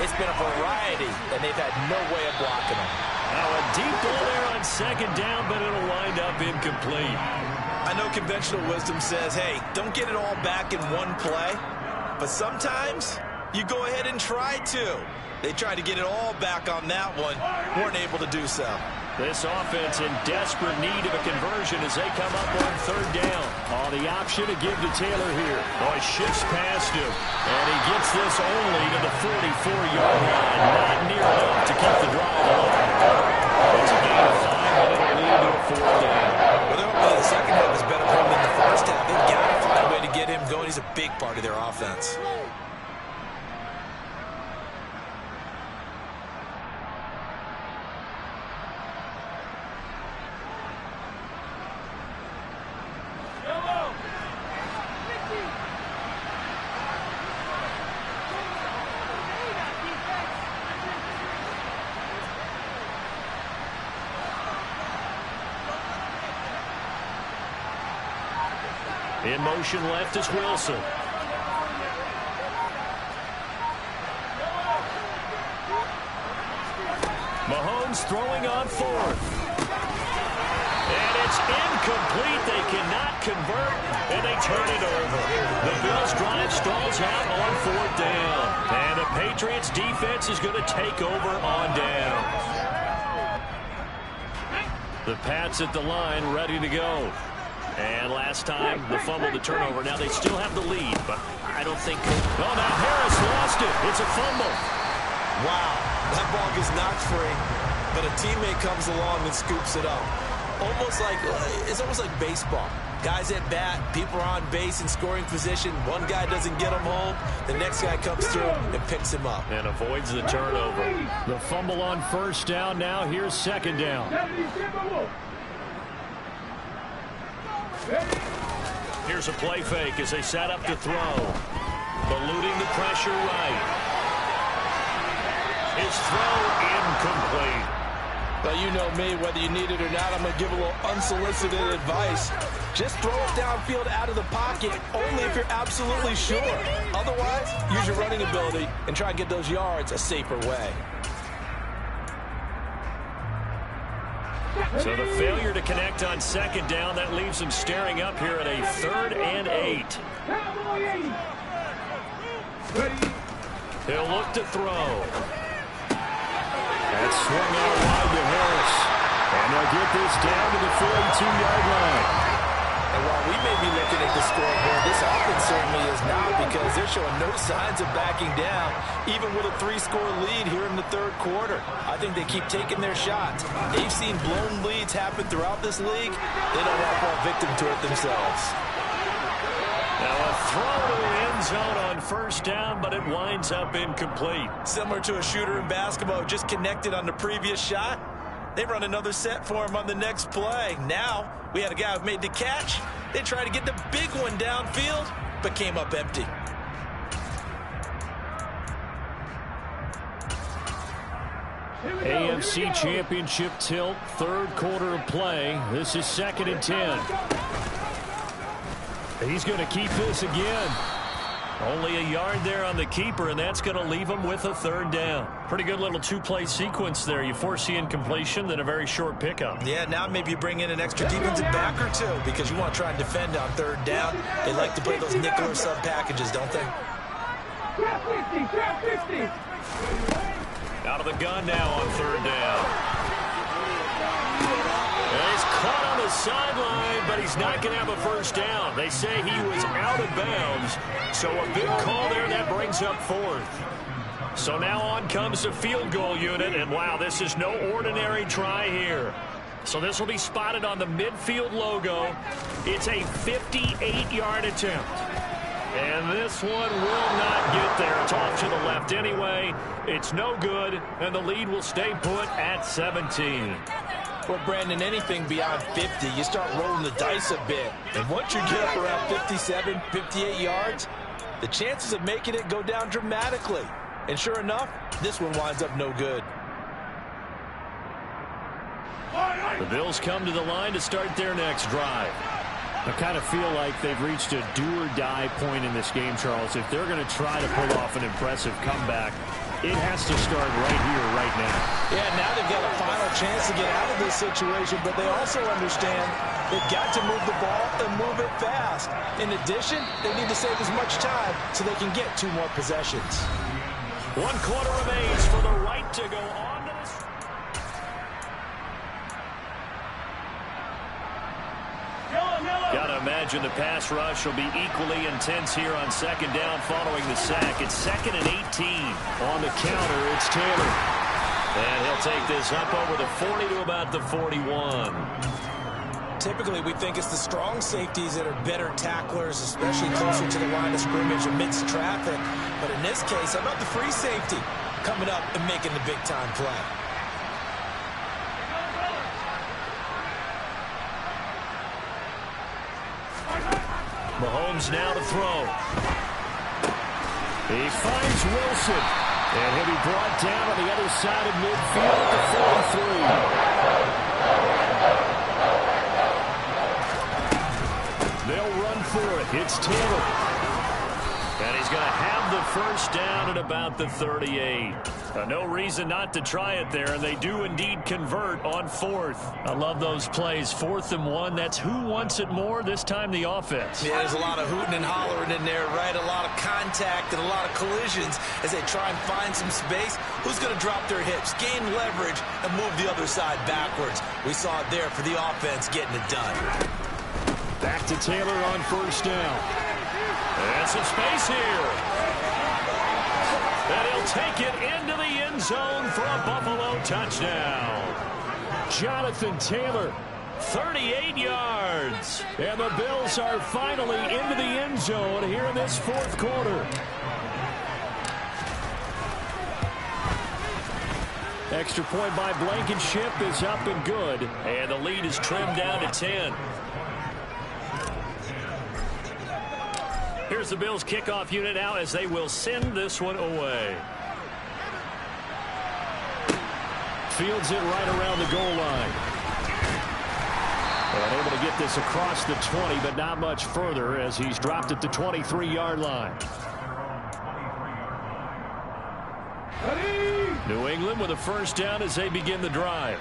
It's been a variety, and they've had no way of blocking him. Now a deep ball there on 2nd down, but it'll wind up incomplete. I know conventional wisdom says, hey, don't get it all back in one play. But sometimes you go ahead and try to. They tried to get it all back on that one. Weren't able to do so. This offense in desperate need of a conversion as they come up on 3rd down. Oh, the option to give to Taylor here. Oh, he shifts past him. And he gets this only to the 44-yard line. Not near enough to keep the drive alive. It's a gain of 5, but it'll lead to a 4th down. Well, they're hoping the second half is better for him than the first half. They've got to find a way to get him going. He's a big part of their offense. In motion left is Wilson. Mahomes throwing on 4th. And And it's incomplete. They cannot convert, and they turn it over. The Bills drive stalls out on 4th down. And the Patriots defense is going to take over on down. The Pats at the line, ready to go. And last time, the fumble to turnover. Now they still have the lead, but I don't think... Oh, now Harris lost it. It's a fumble. Wow, that ball gets knocked free, but a teammate comes along and scoops it up. It's almost like baseball. Guys at bat, people are on base in scoring position. One guy doesn't get him home. The next guy comes through and picks him up. And avoids the turnover. The fumble on 1st down. Now here's 2nd down. Here's a play fake as they set up to throw. Eluding the pressure right. His throw incomplete. But you know me, whether you need it or not, I'm going to give a little unsolicited advice. Just throw it downfield out of the pocket, only if you're absolutely sure. Otherwise, use your running ability and try and get those yards a safer way. So the failure to connect on 2nd down, that leaves them staring up here at a 3rd and 8. He'll look to throw. That's swung out wide to Harris. And they'll get this down to the 42-yard line. And while we may be looking at the scoreboard, this offense certainly is not, because they're showing no signs of backing down, even with a 3-score lead here in the 3rd quarter. I think they keep taking their shots. They've seen blown leads happen throughout this league. They don't want to fall victim to it themselves. Now a throw to the end zone on 1st down, but it winds up incomplete. Similar to a shooter in basketball who just connected on the previous shot. They run another set for him on the next play. Now, we had a guy who made the catch. They tried to get the big one downfield, but came up empty. AFC Championship tilt, 3rd quarter of play. This is 2nd and 10. He's going to keep this again. Only a yard there on the keeper, and that's going to leave him with a 3rd down. Pretty good little 2-play sequence there. You force the incompletion, then a very short pickup. Yeah, now maybe you bring in an extra defensive back or two, because you want to try and defend on 3rd down. They like to play those nickel or sub packages, don't they? Out of the gun now on 3rd down. And he's caught on the sideline, but he's not going to have a 1st down. They say he was out of bounds, so a big call there. That brings up 4th. So now on comes the field goal unit, and wow, this is no ordinary try here. So this will be spotted on the midfield logo. It's a 58-yard attempt. And this one will not get there. It's off to the left anyway. It's no good, and the lead will stay put at 17. Well, Brandon, anything beyond 50, you start rolling the dice a bit. And once you get up around 57, 58 yards, the chances of making it go down dramatically. And sure enough, this one winds up no good. The Bills come to the line to start their next drive. I kind of feel like they've reached a do-or-die point in this game, Charles. If they're going to try to pull off an impressive comeback, it has to start right here, right now. Yeah, now they've got a final chance to get out of this situation, but they also understand they've got to move the ball and move it fast. In addition, they need to save as much time so they can get 2 more possessions. 1 quarter remains for the right to go on to this. Got to imagine the pass rush will be equally intense here on 2nd down following the sack. It's 2nd and 18. On the counter, it's Taylor. And he'll take this up over the 40 to about the 41. Typically, we think it's the strong safeties that are better tacklers, especially closer to the line of scrimmage amidst traffic. But in this case, how about the free safety coming up and making the big-time play? Mahomes now to throw. He finds Wilson. And he'll be brought down on the other side of midfield at the 43. They'll run for it. It's Taylor. And he's going to have the 1st down at about the 38. No reason not to try it there, and they do indeed convert on 4th. I love those plays. 4th and 1, that's who wants it more, this time the offense. Yeah, there's a lot of hooting and hollering in there, right? A lot of contact and a lot of collisions as they try and find some space. Who's going to drop their hips, gain leverage, and move the other side backwards? We saw it there for the offense getting it done. Back to Taylor on 1st down. And some space here. And he'll take it into the end zone for a Buffalo touchdown. Jonathan Taylor, 38 yards. and the Bills are finally into the end zone here in this 4th quarter. Extra point by Blankenship is up and good. And the lead is trimmed down to 10. Here's the Bills kickoff unit now as they will send this one away. Fields it right around the goal line. And able to get this across the 20, but not much further as he's dropped at the 23-yard line. New England with a 1st down as they begin the drive.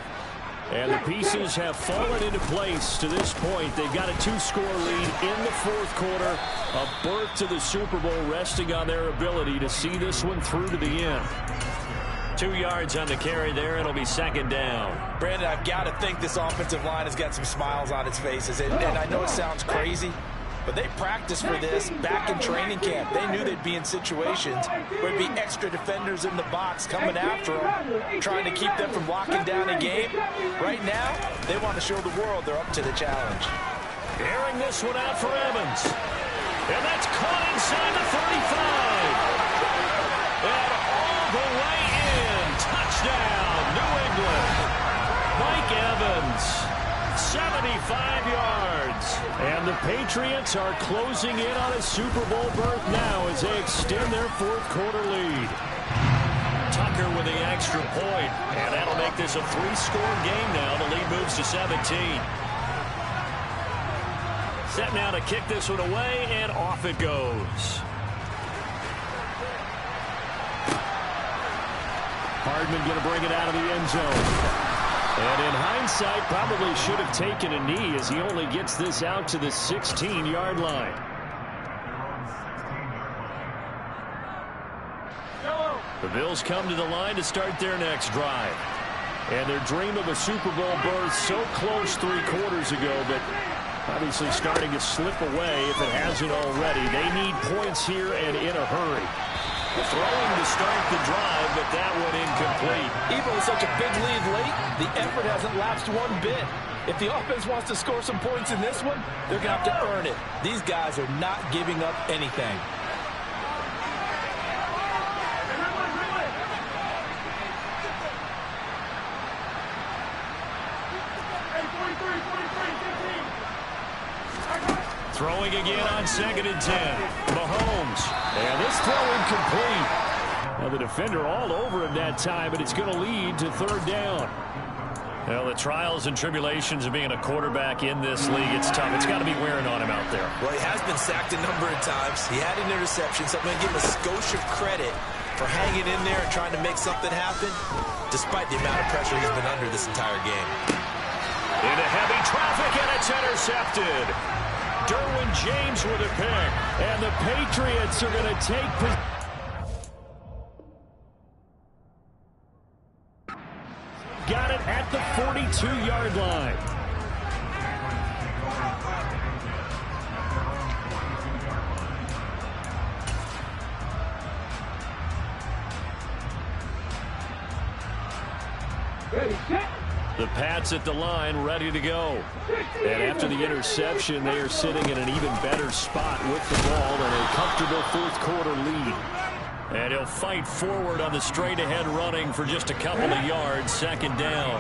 And the pieces have fallen into place to this point. They've got a 2-score lead in the 4th quarter. A berth to the Super Bowl resting on their ability to see this one through to the end. 2 yards on the carry there. It'll be 2nd down. Brandon, I've got to think this offensive line has got some smiles on its faces. And I know it sounds crazy, but they practiced for this back in training camp. They knew they'd be in situations where there'd be extra defenders in the box coming after them, trying to keep them from locking down a game. Right now, they want to show the world they're up to the challenge. Airing this one out for Evans. And that's caught inside the 35. And all the way in. Touchdown, New England. Mike Evans, 75 yards. And the Patriots are closing in on a Super Bowl berth now as they extend their 4th quarter lead. Tucker with the extra point. And that'll make this a 3-score game now. The lead moves to 17. Set now to kick this one away, and off it goes. Hardman going to bring it out of the end zone. And in hindsight, probably should have taken a knee as he only gets this out to the 16-yard line. The Bills come to the line to start their next drive. And their dream of a Super Bowl berth so close 3 quarters ago, but obviously starting to slip away if it hasn't already. They need points here and in a hurry. Throwing to start the drive, but that one incomplete. Even with such a big lead late, the effort hasn't lapsed one bit. If the offense wants to score some points in this one, they're going to have to earn it. These guys are not giving up anything. Throwing again on 2nd and 10. Mahomes. And this throw incomplete. Now the defender all over him that time, but it's going to lead to 3rd down. Well, the trials and tribulations of being a quarterback in this league, it's tough. It's got to be wearing on him out there. Well, he has been sacked a number of times. He had an interception, so I'm going to give him a skosh of credit for hanging in there and trying to make something happen, despite the amount of pressure he's been under this entire game. Into heavy traffic, and it's intercepted. Derwin James with a pick. And the Patriots are going to take possession. Got it at the 42-yard line. Ready, set. The Pats at the line, ready to go. And after the interception, they are sitting in an even better spot with the ball and a comfortable 4th quarter lead. And he'll fight forward on the straight-ahead running for just a couple of yards. 2nd down.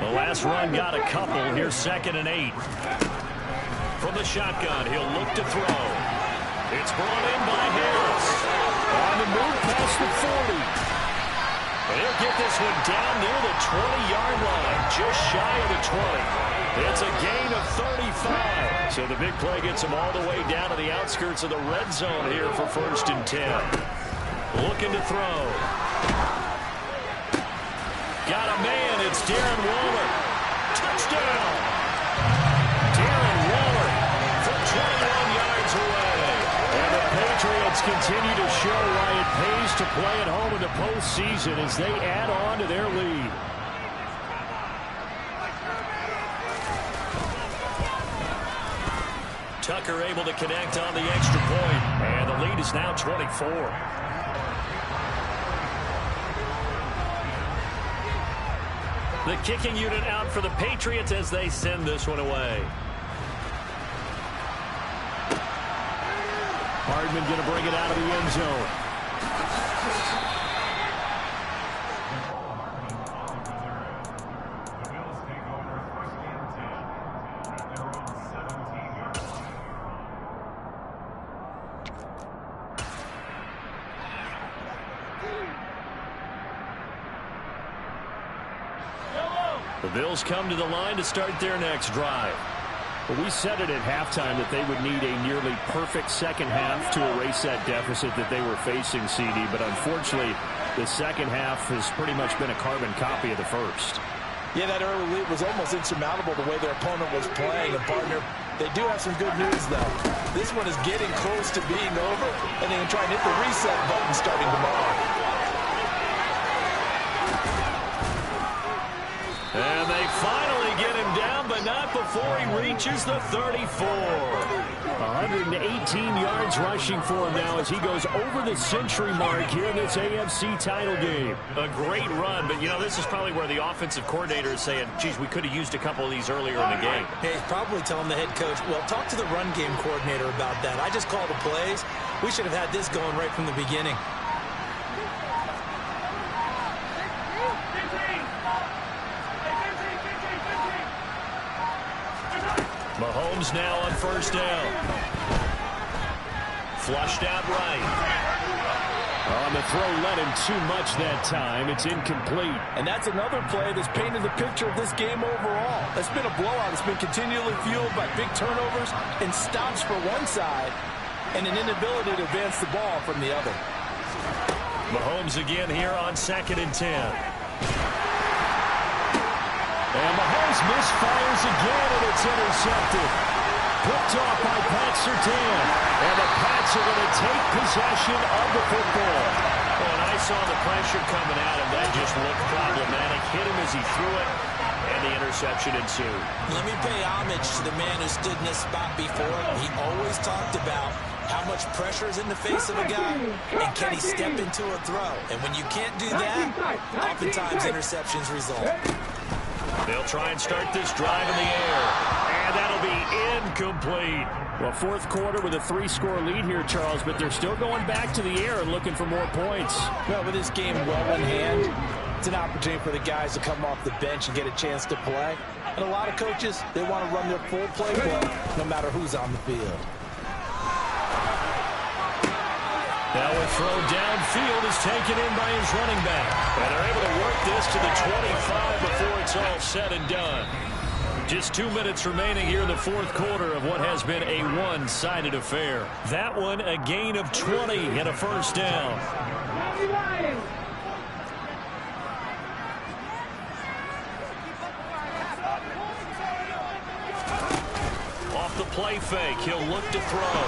The last run got a couple. Here's 2nd and 8. From the shotgun, he'll look to throw. It's brought in by Harris. On the move past the 40. And he'll get this one down near the 20-yard line, just shy of the 20. It's a gain of 35. So the big play gets him all the way down to the outskirts of the red zone here for 1st and 10. Looking to throw. got a man. It's Darren Waller. Touchdown. Darren Waller for 21 yards away. And the Patriots continue to show why it pays to play at home in the postseason as they add on to their lead. Tucker able to connect on the extra point. And the lead is now 24. The kicking unit out for the Patriots as they send this one away. Hardman going to bring it out of the end zone. The Bills come to the line to start their next drive. Well, we said it at halftime that they would need a nearly perfect second half to erase that deficit that they were facing, CD. But unfortunately, the second half has pretty much been a carbon copy of the first. Yeah, that early lead was almost insurmountable the way their opponent was playing. And, partner, they do have some good news, though. This one is getting close to being over, and they can try and hit the reset button starting tomorrow. And they finally get him down, but not before he reaches the 34. 118 yards rushing for him now as he goes over the century mark here in this AFC title game. A great run, but, you know, this is probably where the offensive coordinator is saying, geez, we could have used a couple of these earlier in the game. Hey, he's probably telling the head coach, well, talk to the run game coordinator about that. I just called the plays. We should have had this going right from the beginning. Mahomes now on first down. Flushed out right. On the throw, led him too much that time. It's incomplete. And that's another play that's painted the picture of this game overall. It's been a blowout. It's been continually fueled by big turnovers and stops for one side and an inability to advance the ball from the other. Mahomes again here on 2nd and 10. And Mahomes misfires again, and it's intercepted. Picked off by Pat Surtain. And the Pats are going to take possession of the football. Oh, and I saw the pressure coming at him. That just looked problematic. Hit him as he threw it, and the interception ensued. Let me pay homage to the man who stood in this spot before. He always talked about how much pressure is in the face of a guy, and can he step into a throw. And when you can't do that, oftentimes interceptions result. They'll try and start this drive in the air. And that'll be incomplete. Well, fourth quarter with a 3-score lead here, Charles, but they're still going back to the air and looking for more points. Well, with this game well in hand, it's an opportunity for the guys to come off the bench and get a chance to play. And a lot of coaches, they want to run their full playbook no matter who's on the field. Now a throw downfield is taken in by his running back. And they're able to work this to the 25 before it's all said and done. Just 2 minutes remaining here in the fourth quarter of what has been a one-sided affair. That one a gain of 20 and a first down. Off the play fake, he'll look to throw.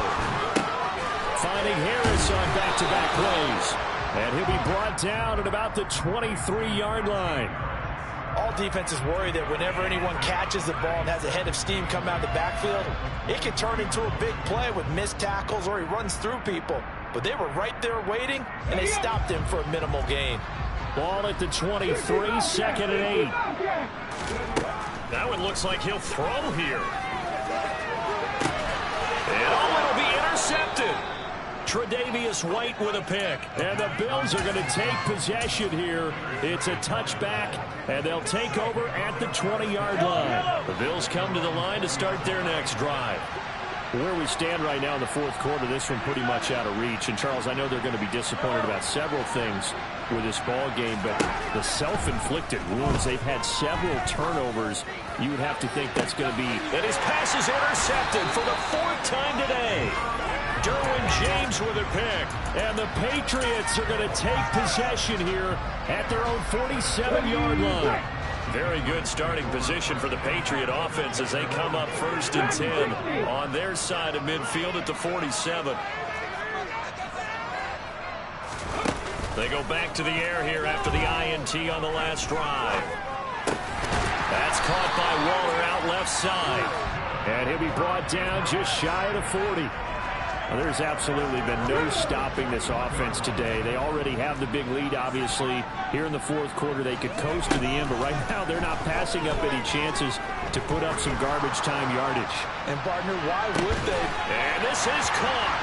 Finding Harris on back-to-back plays. And he'll be brought down at about the 23-yard line. All defenses worry that whenever anyone catches the ball and has a head of steam come out of the backfield, it can turn into a big play with missed tackles or he runs through people. But they were right there waiting, and they stopped him for a minimal gain. Ball at the 23, 2nd and 8. That one looks like he'll throw here. And it'll be intercepted. Tre'Davious White with a pick. And the Bills are going to take possession here. It's a touchback, and they'll take over at the 20-yard line. The Bills come to the line to start their next drive. Where we stand right now in the fourth quarter, this one pretty much out of reach. And, Charles, I know they're going to be disappointed about several things with this ball game, but the self-inflicted wounds, they've had several turnovers. You would have to think that's going to be. And his pass is intercepted for the 4th time today. Derwin James with a pick. And the Patriots are going to take possession here at their own 47-yard line. Very good starting position for the Patriot offense as they come up 1st and 10 on their side of midfield at the 47. They go back to the air here after the INT on the last drive. That's caught by Waller out left side. And he'll be brought down just shy of the 40. Well, there's absolutely been no stopping this offense today. They already have the big lead, obviously. Here in the 4th quarter, they could coast to the end, but right now they're not passing up any chances to put up some garbage time yardage. And, partner, why would they? And this is caught.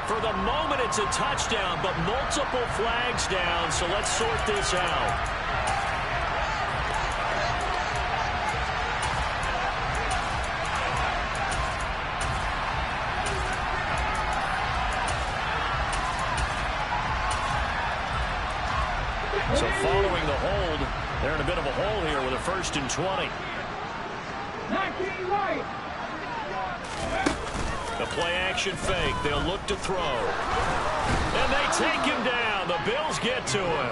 For the moment, it's a touchdown, but multiple flags down, so let's sort this out. So following the hold, they're in a bit of a hole here with a 1st and 20. 19 right. The play-action fake. They'll look to throw. And they take him down. The Bills get to him.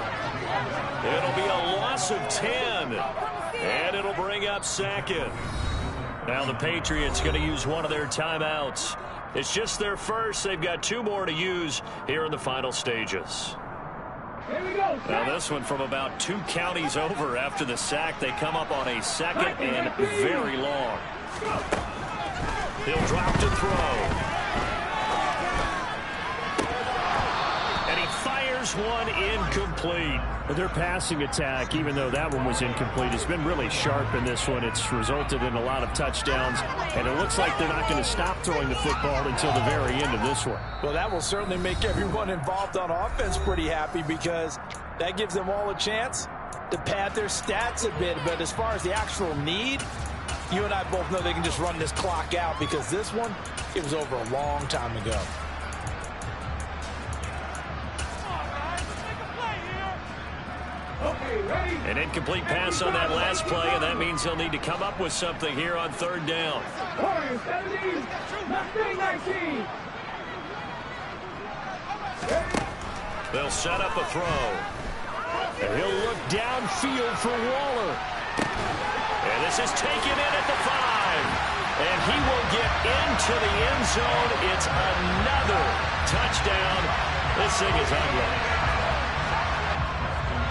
It'll be a loss of 10. And it'll bring up 2nd. Now the Patriots going to use one of their timeouts. It's just their first. They've got 2 more to use here in the final stages. Here we go. Now this one from about 2 counties over after the sack. They come up on a 2nd and very long. He'll drop to throw. And he fires one incomplete. Their passing attack, even though that one was incomplete, has been really sharp in this one. It's resulted in a lot of touchdowns, and it looks like they're not going to stop throwing the football until the very end of this one. Well, that will certainly make everyone involved on offense pretty happy because that gives them all a chance to pad their stats a bit. But as far as the actual need, you and I both know they can just run this clock out because this one, it was over a long time ago. An incomplete pass on that last play, and that means they'll need to come up with something here on 3rd down. 17, 19. They'll set up a throw. And he'll look downfield for Waller. And this is taken in at the 5. And he will get into the end zone. It's another touchdown. This thing is ugly.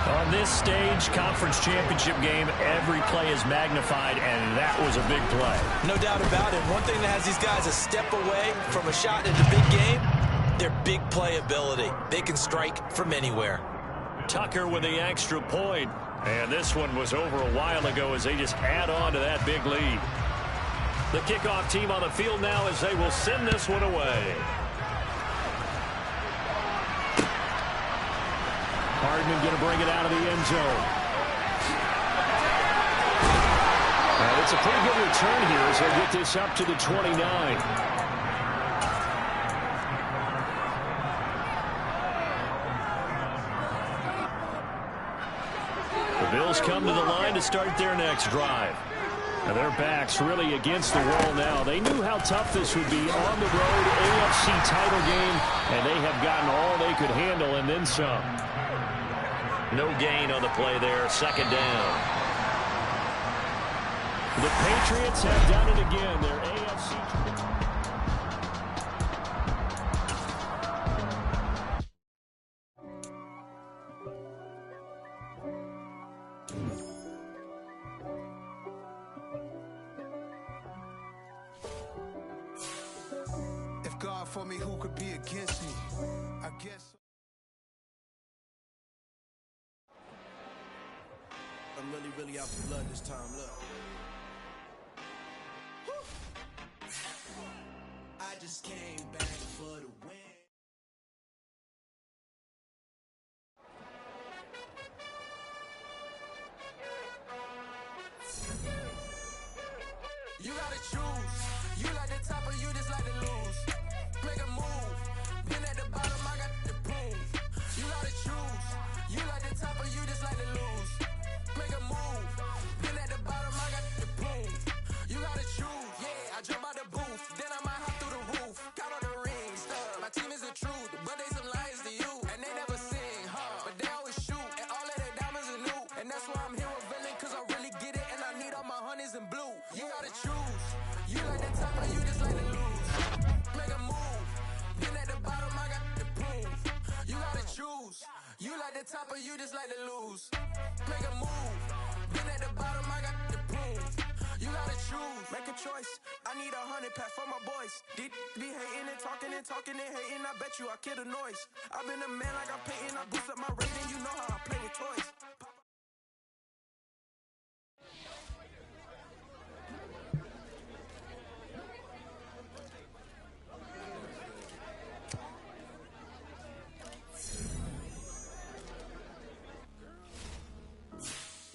On this stage, conference championship game, every play is magnified, and that was a big play. No doubt about it. One thing that has these guys a step away from a shot in the big game, their big play ability. They can strike from anywhere. Tucker with the extra point. And this one was over a while ago as they just add on to that big lead. The kickoff team on the field now as they will send this one away. Hardman going to bring it out of the end zone. And it's a pretty good return here as they get this up to the 29. The Bills come to the line to start their next drive. Now their backs really against the wall now. They knew how tough this would be on the road, AFC title game, and they have gotten all they could handle and then some. No gain on the play there, 2nd down. The Patriots have done it again. Their AFC. If God for me, who could be against me? I guess. I'm really out for blood this time, look. I just came back for the win. You gotta choose. You like the top or you just like to lose. Make a move. Been at the bottom, I got the proof. You gotta choose. You like the top or you just like to lose. Make a move. Been at the bottom, I got the proof. You gotta choose. Yeah, I jump out the booth. Then I might hop through the roof. Count on the rings. the top of you just like to lose. Make a move. Been at the bottom, I got the prove. You gotta choose. Make a choice. I need 100 pack for my boys. Be hating and talking and talking and hating. I bet you I kill the noise. I've been a man like I'm Peyton. I boost up my rating. You know how I play with toys.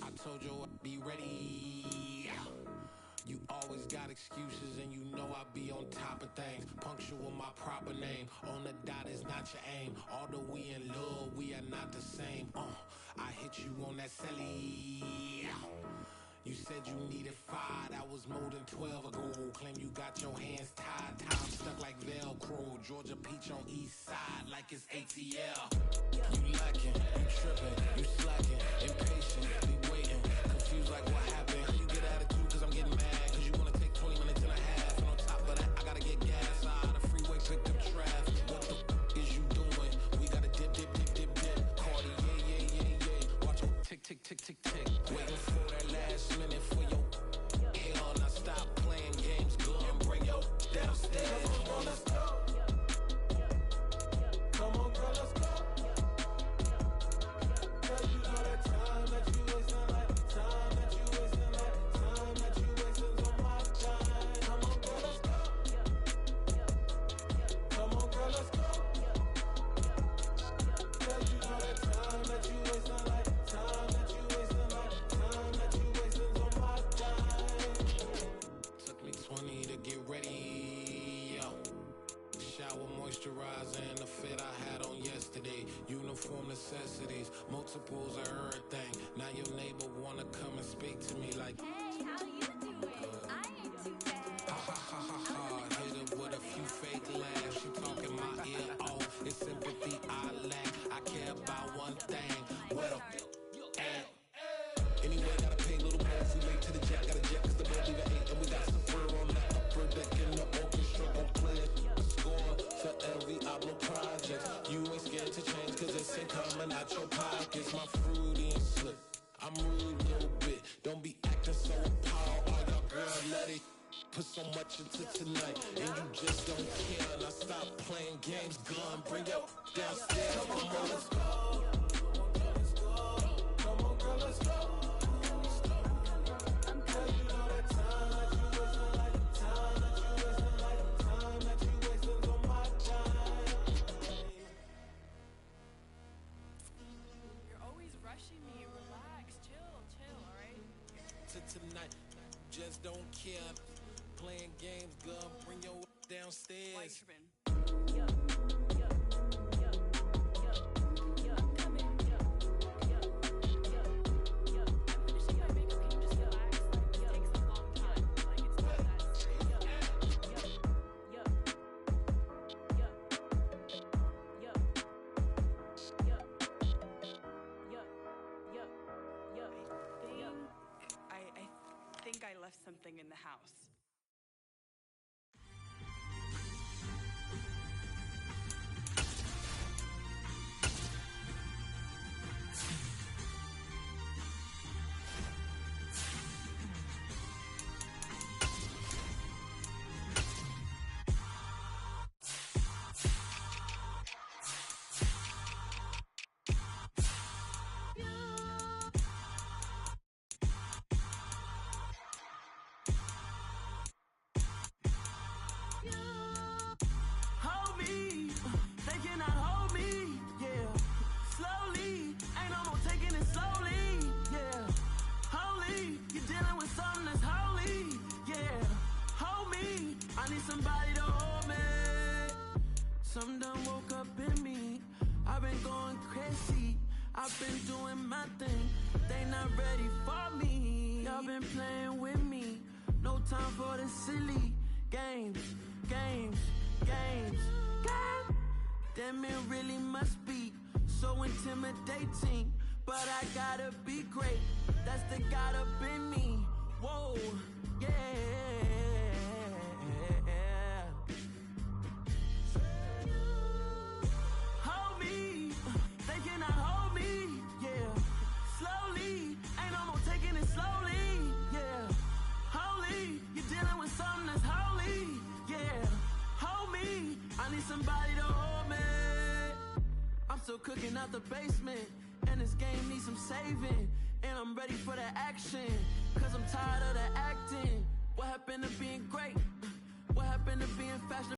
I told you I'd be ready. You always got excuses and you know I be on top of things. Punctual with my proper name. On the dot is not your aim. Although we in love, we are not the same. I hit you on that celly. You said you needed 5, that was more than 12 ago. Claim you got your hands tied, time stuck like Velcro. Georgia Peach on east side like it's ATL. You lacking, you tripping, you slacking, impatient, be waiting, confused like what happened. You get attitude cause I'm getting mad, cause you wanna take 20 minutes and a half. And on top of that, I gotta get gas out of the freeway, picked up traffic. What the is you doing? We gotta dip. Cardi, yeah. Watch your tick. Waiting for that last minute for your hell. Now stop playing games, go and bring your downstairs. Come on, let's go. Come on, girl, let's go. Cause you know that time that you wasting, like time that you wasting, like time that you wasting on my time. Come on, girl, let's go. Come on, girl, let's go. Cause you know that time that you wasting, like time that you wasting, like time that you wasting on my time. Took me 20 to get ready, yo. Shower, moisturizer, and the fit I had on yesterday. Uniform necessities, multiples of everything. Now your neighbor wanna come and speak to me like, hey, how you doing? I ain't too bad. ha. Hit her with a few fake laughs. She talking my ear off. It's sympathy I lack. I care about one thing. Well, anyway, gotta pay a little more. If we late to the jet, gotta jet cause the boat leave at 8. And we got some fur on the upper deck in the orchestra. Gon' play it. Score for every Ablo project. You ain't scared to change cause it's incoming out your pockets. My fruity and slip. I'm rude a little bit. Don't be acting so appalled. All y'all girls let it put so much into tonight. And you just don't care. Now stop playing games. Gun, bring your downstairs. Come on, girl, let's go. Come on, girl, let's go. Cause you know that time that you wasting, like time that you wasting, like time that you wasting on my time. You're always rushing me. Relax, chill, alright? To tonight, just don't care. Playing games, girl, bring your Why you downstairs. tripping? I'm coming. I'm finishing my makeup. Can you just relax? Like, it takes a long time. Like, it's not that serious. I think I left something in the house. Hold me, they cannot hold me, yeah. Slowly, ain't no more taking it slowly, yeah. Holy, you're dealing with something that's holy, yeah. Hold me, I need somebody to hold me. Something done woke up in me, I've been going crazy. I've been doing my thing, they not ready for me. Y'all been playing with me, no time for the silly games. Damn, it really must be so intimidating. But I gotta be great, that's the God up in me. Whoa, yeah. Hold me, they cannot hold me. somebody to hold me. I'm still cooking out the basement, and this game needs some saving. And I'm ready for the action, cause I'm tired of the acting. What happened to being great? What happened to being fashionable?